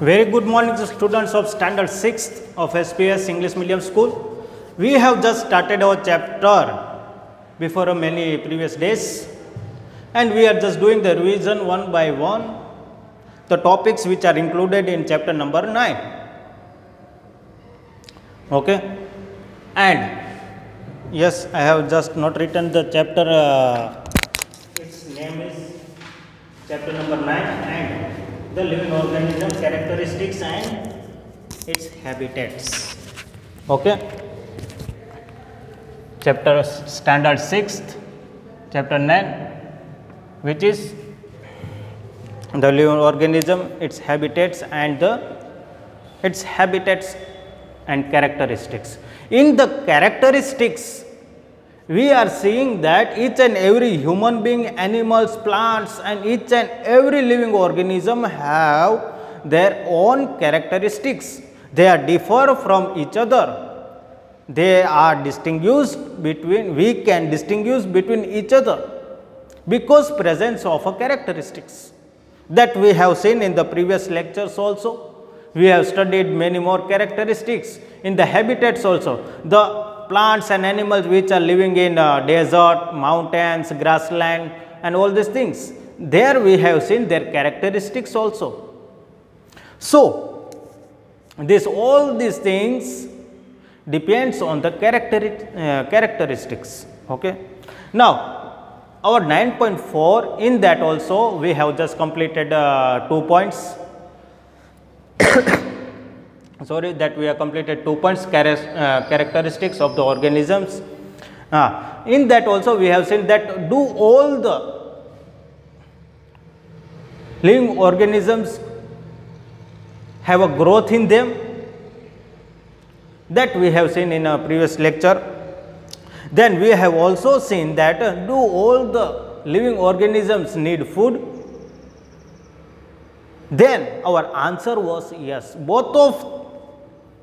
Very good morning to students of standard 6th of SPS English Medium School. We have just started our chapter before many previous days and we are just doing the revision one by one, the topics which are included in chapter number 9. Okay. And yes, I have just not written the chapter, its name is chapter number 9 and the living organism characteristics and its habitats. Okay. Chapter standard 6th, chapter 9, which is the living organism, its habitats and characteristics. In the characteristics, we are seeing that each and every human being, animals, plants and each and every living organism have their own characteristics. They are differ from each other. They are distinguished between, we can distinguish between each other because presence of a characteristics that we have seen in the previous lectures also. We have studied many more characteristics in the habitats also. The plants and animals which are living in desert, mountains, grassland and all these things. There we have seen their characteristics also. So, all these things depends on the characteristics. Okay. Now, our 9.4, in that also we have just completed 2 points. Sorry, that we have completed 2 points, characteristics of the organisms. In that also we have seen that do all the living organisms have a growth in them, that we have seen in a previous lecture. Then we have also seen that do all the living organisms need food? Then our answer was yes, both of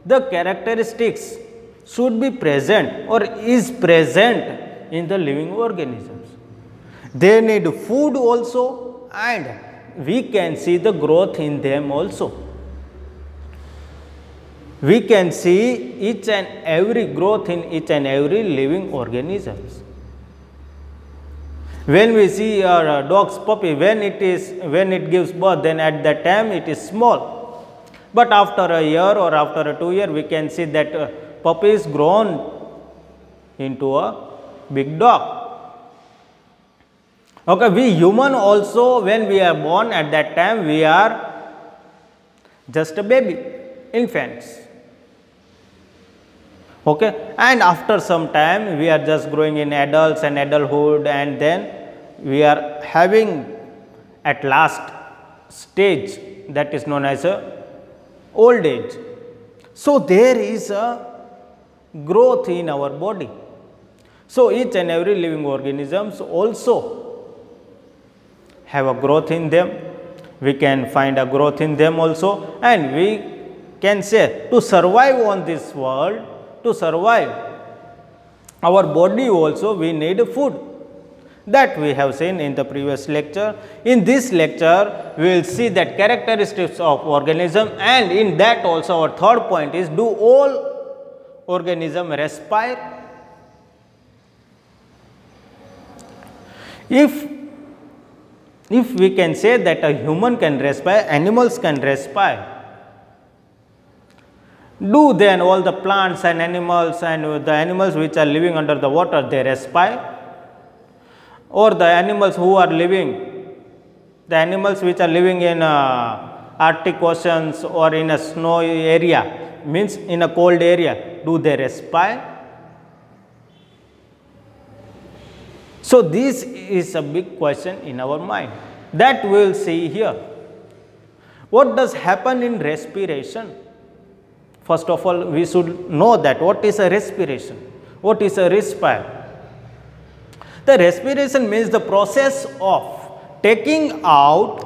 the characteristics should be present or is present in the living organisms. They need food also and we can see the growth in them also. We can see each and every growth in each and every living organisms. When we see our dog's puppy, when it gives birth, then at that time it is small. But after a year or after 2 years, we can see that puppy is grown into a big dog. Okay, we human also, when we are born, at that time we are just a baby, infants. Okay, and after some time we are just growing in adults and adulthood, and then we are having at last stage that is known as a old age. So, there is a growth in our body. So, each and every living organisms also have a growth in them. We can find a growth in them also, and we can say to survive on this world, to survive our body also we need food. That we have seen in the previous lecture. In this lecture, we will see that characteristics of organism, and in that also our third point is, do all organisms respire? If we can say that a human can respire, animals can respire, do then all the plants and animals and the animals which are living under the water, they respire? Or the animals who are living, the animals which are living in Arctic oceans or in a snowy area, means in a cold area, do they respire? So, this is a big question in our mind that we will see here. What does happen in respiration? First of all, we should know that what is a respiration, what is a respire. The respiration means the process of taking out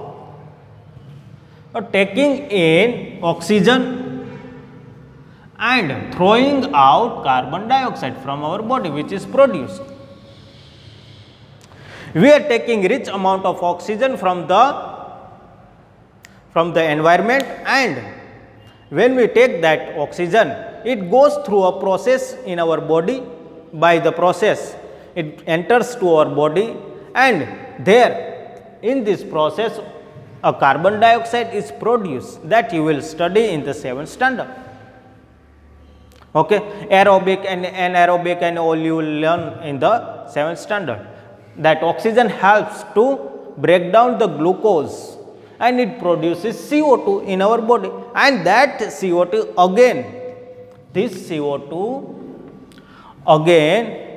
or taking in oxygen and throwing out carbon dioxide from our body, which is produced. We are taking rich amount of oxygen from the from the environment, and when we take that oxygen, it goes through a process in our body. By the process, it enters to our body, and there in this process a carbon dioxide is produced, that you will study in the 7th standard. Okay, aerobic and anaerobic and all you will learn in the 7th standard. That oxygen helps to break down the glucose and it produces CO2 in our body, and that CO2 again, this CO2 again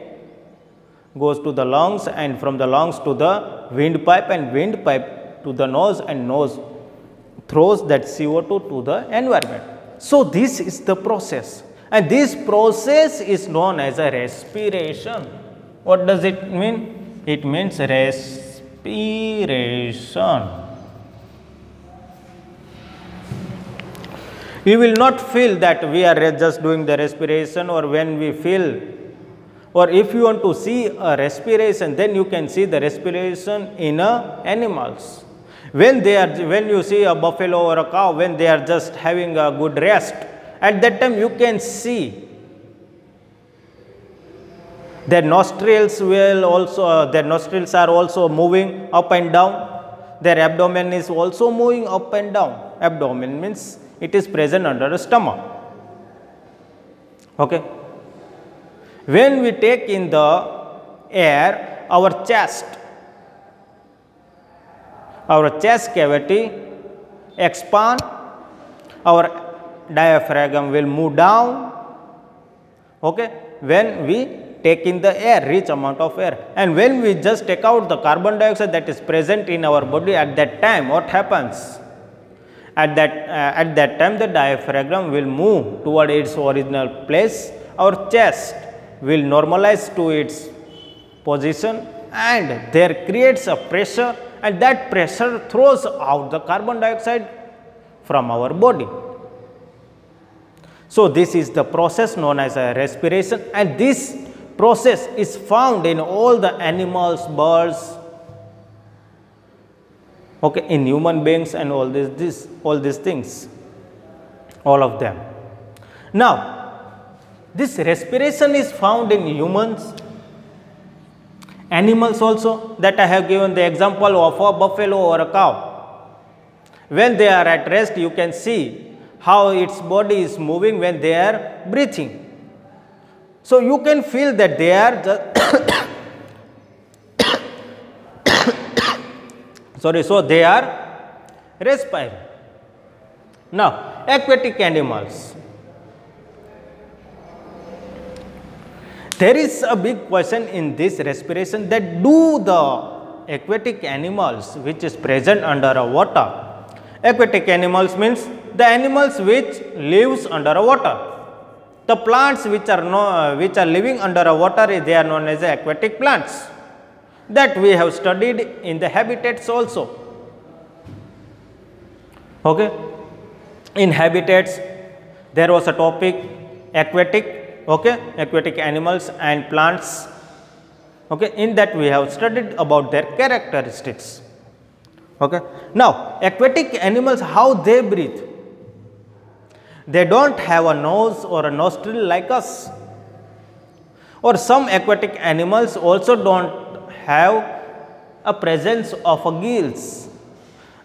goes to the lungs, and from the lungs to the windpipe, and windpipe to the nose, and nose throws that CO2 to the environment. So, this is the process, and this process is known as a respiration. What does it mean? It means respiration. We will not feel that we are just doing the respiration, or when we feel, or if you want to see a respiration, then you can see the respiration in animals. When you see a buffalo or a cow, when they are just having a good rest, at that time you can see their nostrils are also moving up and down. Their abdomen is also moving up and down. Abdomen means it is present under the stomach. Okay. When we take in the air, our chest cavity expand, our diaphragm will move down. Okay. When we take in the air, rich amount of air, and when we just take out the carbon dioxide that is present in our body, at that time what happens? At that time the diaphragm will move toward its original place. Our chest will normalize to its position, and there creates a pressure, and that pressure throws out the carbon dioxide from our body. So, this is the process known as a respiration, and this process is found in all the animals, birds, okay, in human beings, and all these things, all of them. Now, this respiration is found in humans, animals also, that I have given the example of a buffalo or a cow. When they are at rest, you can see how its body is moving when they are breathing. So, you can feel that they are just so they are respiring. Now, aquatic animals. There is a big question in this respiration, that do the aquatic animals which is present under a water, aquatic animals means the animals which lives under a water. The plants which are living under a water, they are known as aquatic plants, that we have studied in the habitats also. Okay. In habitats, there was a topic aquatic. Okay, aquatic animals and plants. Okay, in that we have studied about their characteristics. Okay. Now, aquatic animals, how they breathe? They don't have a nose or a nostril like us, or some aquatic animals also don't have a presence of a gills.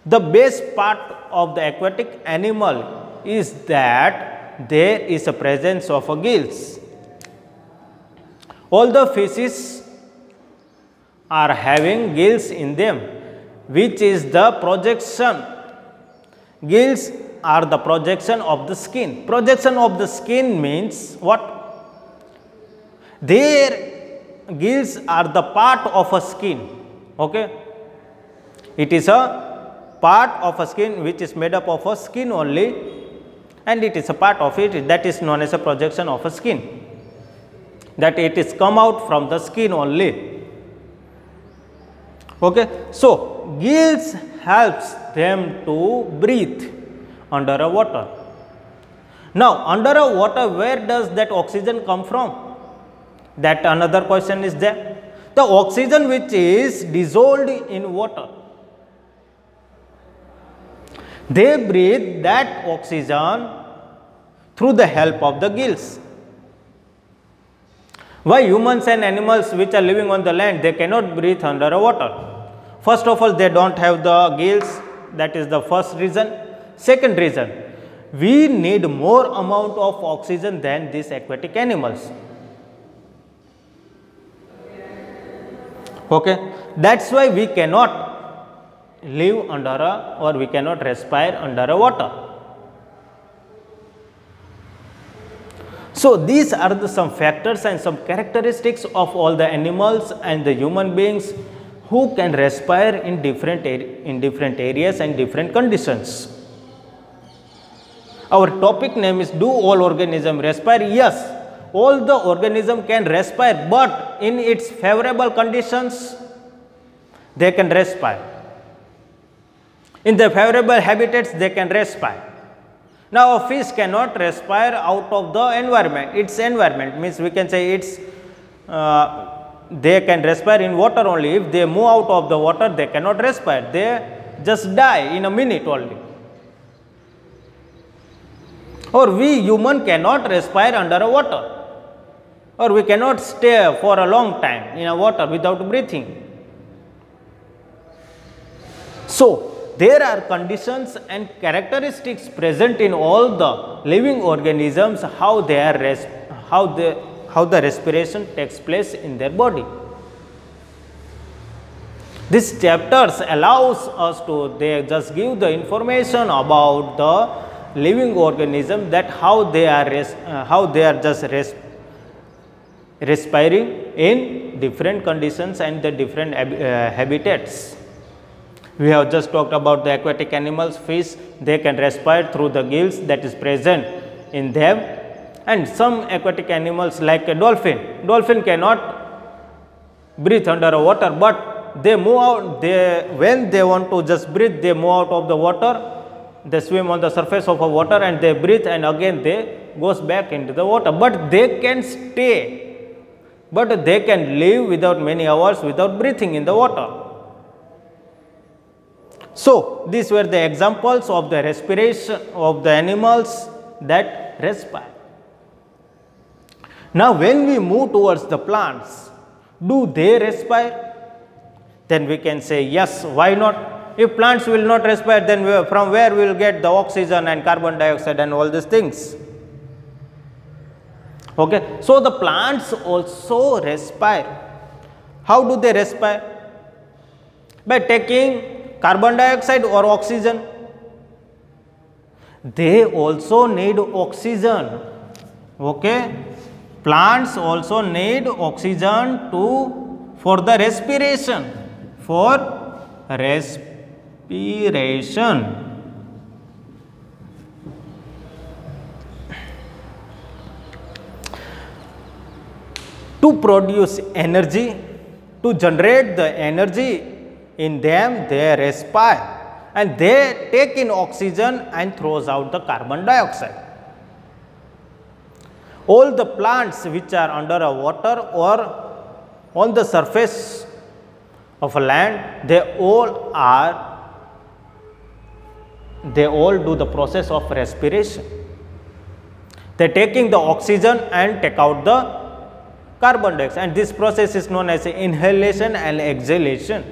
The base part of the aquatic animal is that there is a presence of a gills. All the fishes are having gills in them, which is the projection. Gills are the projection of the skin. Projection of the skin means what? Their gills are the part of a skin. Okay. It is a part of a skin which is made up of a skin only, and it is a part of it, that is known as a projection of a skin, that it is come out from the skin only. Okay. So, gills helps them to breathe under a water. Now, under a water, where does that oxygen come from? That another question is there. The oxygen which is dissolved in water. They breathe that oxygen through the help of the gills. Why humans and animals which are living on the land, they cannot breathe under water? First of all, they don't have the gills. That is the first reason. Second reason, we need more amount of oxygen than these aquatic animals. Okay, that's why we cannot live under or we cannot respire under water. So these are some factors and some characteristics of all the animals and the human beings who can respire in different areas and different conditions. Our topic name is, do all organisms respire? Yes, all the organism can respire, but in its favorable conditions they can respire. In the favorable habitats they can respire. Now a fish cannot respire out of the environment, its environment means we can say it's they can respire in water only. If they move out of the water, they cannot respire, they just die in a minute only. Or we human cannot respire under a water, or we cannot stay for a long time in a water without breathing. So there are conditions and characteristics present in all the living organisms, how the respiration takes place in their body. These chapters allows us to, they just give the information about the living organism, that how they are respiring in different conditions and the different habitats. We have just talked about the aquatic animals, fish, they can respire through the gills that is present in them, and some aquatic animals like a dolphin. Dolphin cannot breathe under water, but they move out, when they want to just breathe, they move out of the water, they swim on the surface of a water and they breathe, and again they goes back into the water, but they can stay, but they can live without many hours without breathing in the water. So these were the examples of the respiration of the animals that respire. Now when we move towards the plants, do they respire? Then we can say yes, why not? If plants will not respire, then from where we will get the oxygen and carbon dioxide and all these things? Okay, so the plants also respire. How do they respire? By taking carbon dioxide or oxygen? They also need oxygen. Okay, plants also need oxygen for the respiration, to produce energy, to generate the energy in them, they respire and they take in oxygen and throws out the carbon dioxide. All the plants which are under a water or on the surface of a land, they all do the process of respiration. They are taking the oxygen and take out the carbon dioxide, and this process is known as inhalation and exhalation.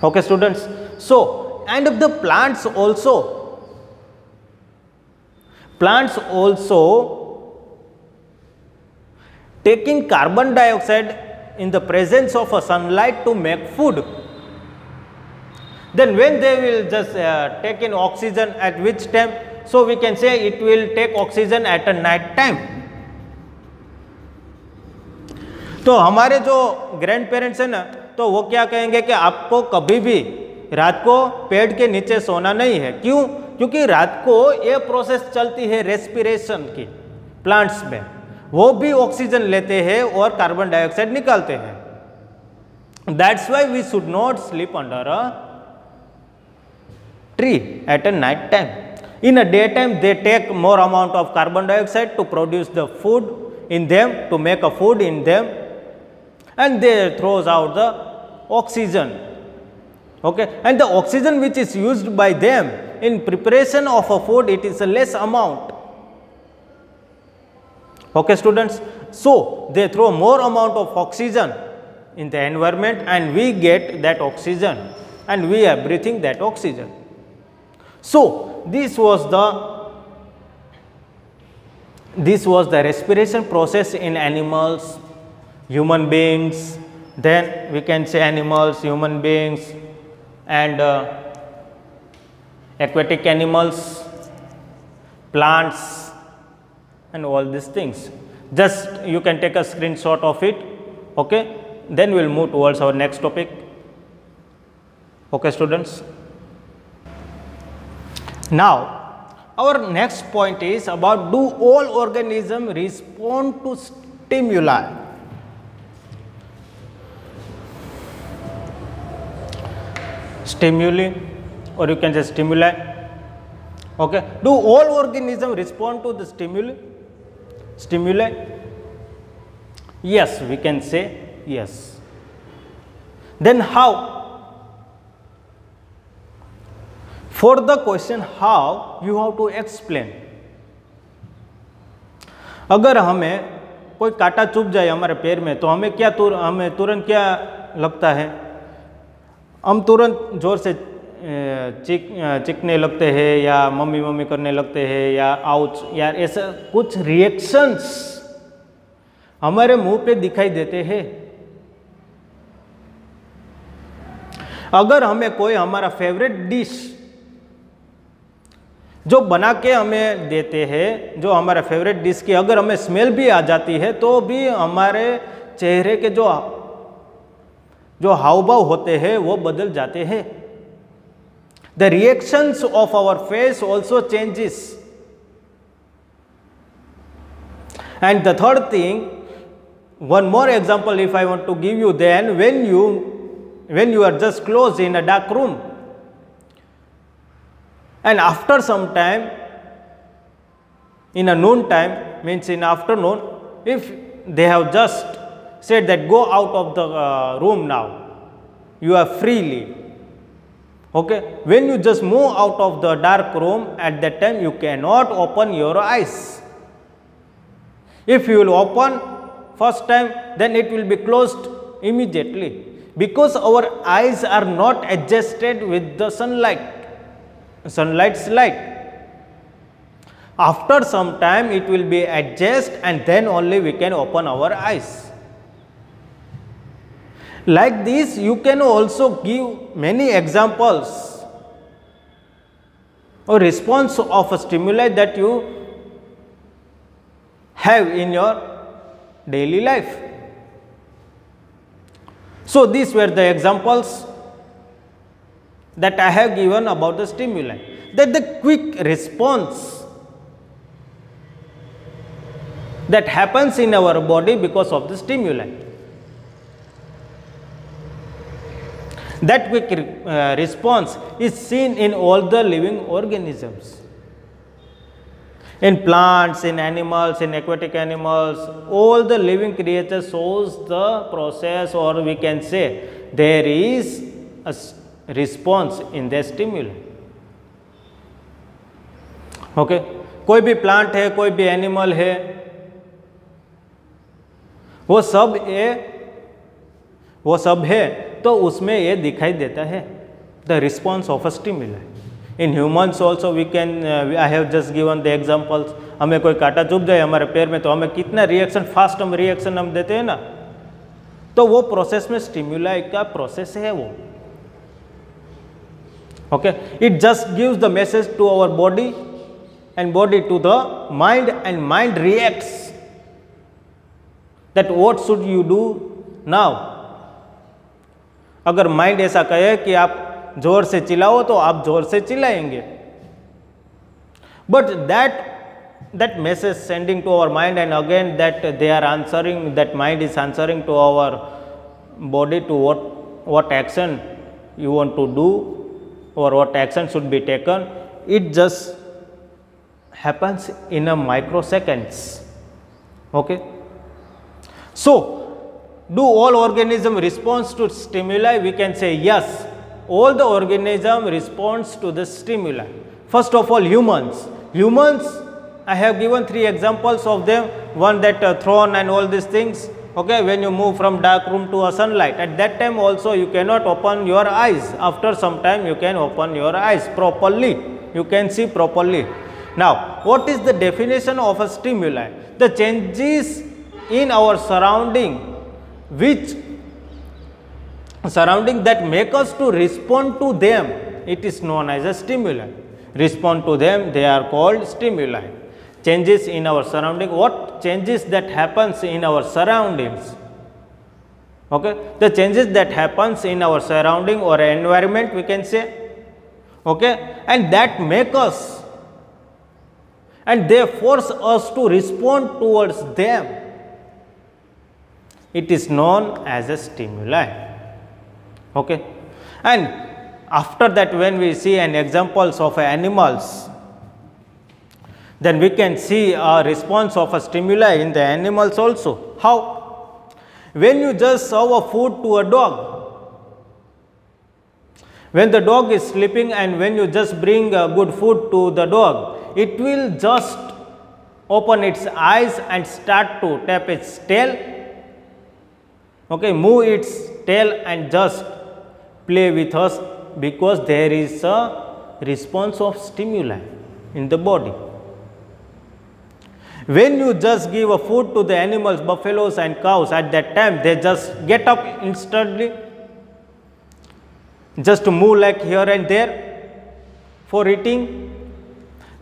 Okay students, so and the plants also taking carbon dioxide in the presence of a sunlight to make food. Then when they will just take in oxygen at which time? So we can say it will take oxygen at a night time. तो हमारे जो grand parents है ना, तो वो क्या कहेंगे कि आपको कभी भी रात को पेड़ के नीचे सोना नहीं है। क्यों? क्योंकि रात को ये प्रोसेस चलती है रेस्पिरेशन की प्लांट्स में, वो भी ऑक्सीजन लेते हैं और कार्बन डाइऑक्साइड निकालते हैं। That's why we should not sleep under a tree at a night time. In a daytime, they take more amount of carbon dioxide to produce the food in them, to make a food in them, and they throws out the oxygen Okay, and the oxygen which is used by them in preparation of a food, it is a less amount. Okay, students, so they throw more amount of oxygen in the environment and we get that oxygen and we are breathing that oxygen. So this was the respiration process in animals, human beings, then we can say animals, human beings, and aquatic animals, plants, and all these things. Just you can take a screenshot of it. Okay, then we will move towards our next topic. Okay, students. Now, our next point is about, do all organisms respond to stimuli? Stimuli, or you can say stimuli. Okay, do all organisms respond to the stimuli? Yes, we can say yes. Then how? For the question how, you have to explain. अगर हमें कोई कांटा चुभ जाए हमारे पैर में तो हमें तुरंत क्या लगता है? हम तुरंत जोर से चीखने लगते हैं या मम्मी मम्मी करने लगते हैं या आउच या ऐसा कुछ रिएक्शंस हमारे मुंह पे दिखाई देते हैं. अगर हमें कोई हमारा फेवरेट डिश जो बना के हमें देते हैं, जो हमारा फेवरेट डिश की अगर हमें स्मेल भी आ जाती है तो भी हमारे चेहरे के जो हाव भाव होते हैं वो बदल जाते हैं. The reactions of our face also changes. And the third thing, one more example if I want to give you, then when you are just closed in a dark room and after some time in a noon time, means in afternoon, if they have just said that go out of the room now, you are freely. Okay, when you just move out of the dark room, at that time you cannot open your eyes. If you will open first time, then it will be closed immediately, because our eyes are not adjusted with the sunlight's light. After some time it will be adjusted and then only we can open our eyes. Like this, you can also give many examples or response of a stimuli that you have in your daily life. So these were the examples that I have given about the stimuli. That the quick response that happens in our body because of the stimuli. That quick response is seen in all the living organisms. In plants, in animals, in aquatic animals, all the living creatures shows the process, or we can say there is a response in the stimuli. Okay, कोई भी plant है, कोई भी animal है, वो सब है तो उसमें ये दिखाई देता है, the response of a stimuli. In humans also we can, I have just given the examples. हमें कोई कांटा चुभ जाए हमारे पैर में तो हमें कितना रिएक्शन, फास्ट हम रिएक्शन हम देते हैं ना, तो वो प्रोसेस में स्टिमुलाई का प्रोसेस है वो. Okay, it just gives the message to our body and body to the mind, and mind reacts that what should you do now. अगर माइंड ऐसा कहे कि आप जोर से चिल्लाओ तो आप जोर से चिल्लाएंगे, but that message sending to our mind, and again that they are answering, that mind is answering to our body to what action you want to do or what action should be taken. It just happens in a microseconds. Okay, so do all organism responds to stimuli? We can say yes, all the organism responds to the stimuli. First of all, humans. Humans, I have given 3 examples of them. One that thrown and all these things. Okay, when you move from dark room to a sunlight, at that time also you cannot open your eyes. After some time you can open your eyes properly. You can see properly. Now, what is the definition of a stimuli? The changes in our surrounding, that make us to respond to them, it is known as a stimuli. Respond to them, they are called stimuli. Changes in our surrounding, what changes that happens in our surroundings? Okay, the changes that happens in our surrounding or environment, we can say. Okay, and that make us, and they force us to respond towards them. It is known as a stimuli. Okay, and after that, when we see an examples of animals, then we can see a response of a stimuli in the animals also. How? When you just serve a food to a dog, when the dog is sleeping and when you just bring good food to the dog, it will just open its eyes and start to tap its tail, okay, move its tail and just play with us, because there is a response of stimuli in the body. When you just give a food to the animals, buffaloes and cows, at that time they just get up instantly, just to move like here and there for eating.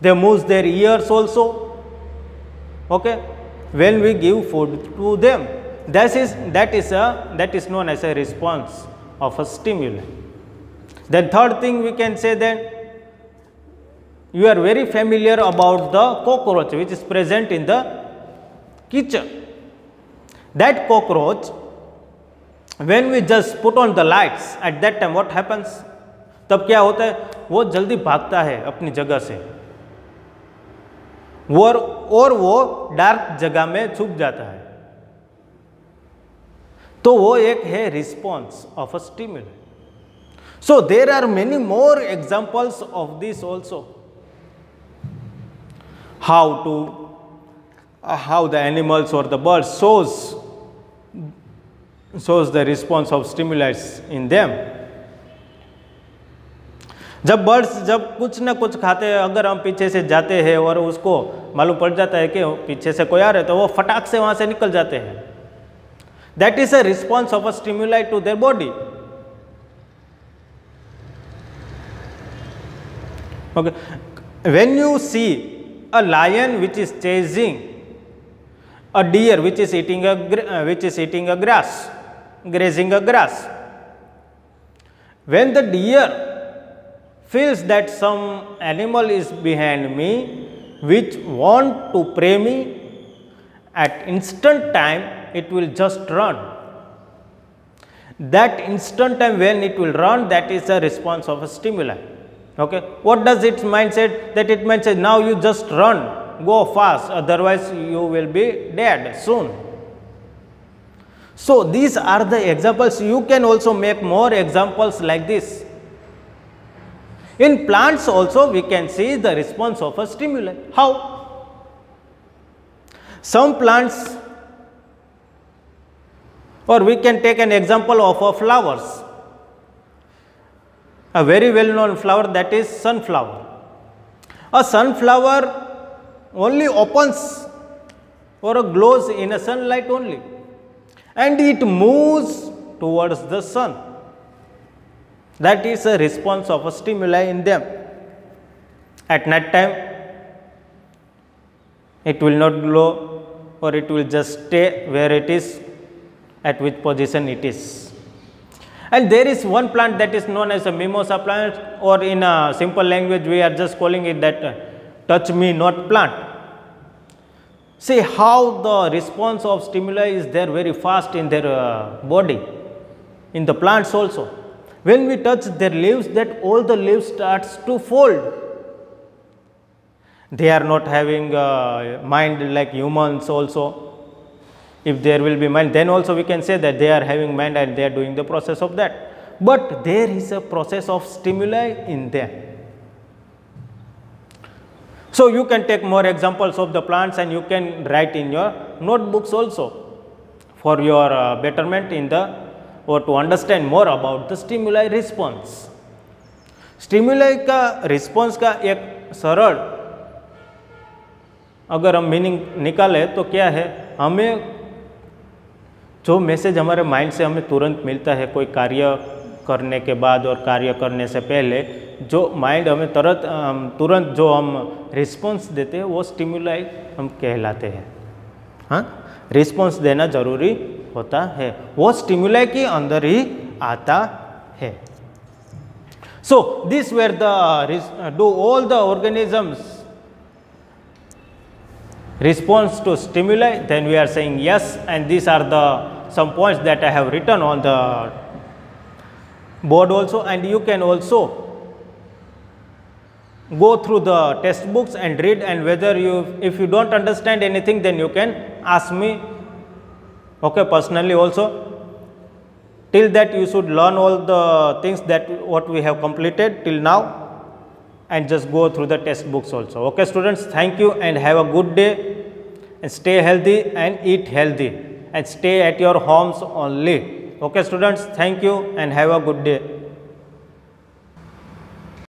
They move their ears also. Okay, when we give food to them, that is known as a response of a stimuli. Then third thing we can say, then you are very familiar about the cockroach which is present in the kitchen. That cockroach, when we just put on the lights, at that time what happens? तब क्या होता है? वो जल्दी भागता है अपनी जगह से और वो डार्क जगह में छुप जाता है. तो वो एक है response of a stimuli. So there are many more examples of this also. How the animals or the birds shows the response of stimulus in them. जब बर्ड्स जब कुछ ना कुछ खाते हैं, अगर हम पीछे से जाते हैं और उसको मालूम पड़ जाता है कि पीछे से कोई आ रहा है, तो वो फटाक से वहाँ से निकल जाते हैं. That is a response of a stimuli to their body. Okay. When you see a lion which is chasing a deer which is eating a grass, grazing a grass, when the deer feels that some animal is behind me which want to prey me, at instant time it will just run. That instant time when it will run, that is a response of a stimuli. Okay. What does its mind say? That it might say, now you just run, go fast, otherwise you will be dead soon. So these are the examples. You can also make more examples like this. In plants also we can see the response of a stimuli. How? Some plants, or we can take an example of flowers. A very well known flower, that is sunflower. A sunflower only opens or glows in a sunlight only, and it moves towards the sun. That is a response of a stimuli in them. At night time it will not glow, or it will just stay where it is, at which position it is. And there is one plant that is known as a mimosa plant, or in a simple language we are just calling it that touch me not plant. See how the response of stimuli is there very fast in their body, in the plants also. When we touch their leaves, that all the leaves starts to fold. They are not having mind like humans also. If there will be mind, then also we can say that they are having mind and they are doing the process of that. but there is a process of stimuli in them. So you can take more examples of the plants and you can write in your notebooks also for your betterment in the or to understand more about the stimuli response. Stimuli का response का एक सरल अगर हम meaning निकालें तो क्या है, हमें जो मैसेज हमारे माइंड से हमें तुरंत मिलता है कोई कार्य करने के बाद और कार्य करने से पहले, जो माइंड हमें तुरंत जो हम रिस्पॉन्स देते हैं वो स्टिमुलाई हम कहलाते हैं। हाँ, रिस्पॉन्स देना जरूरी होता है, वो स्टिमुलाई के अंदर ही आता है। So these were the do all the organisms response to stimuli? Then we are saying yes, and these are the some points that I have written on the board also, and you can also go through the textbooks and read, and whether if you don't understand anything, then you can ask me, okay, personally also. Till that you should learn all the things that what we have completed till now, and just go through the textbooks also. Okay students, thank you and have a good day, and stay healthy and eat healthy, and stay at your homes only. Okay students, thank you and have a good day.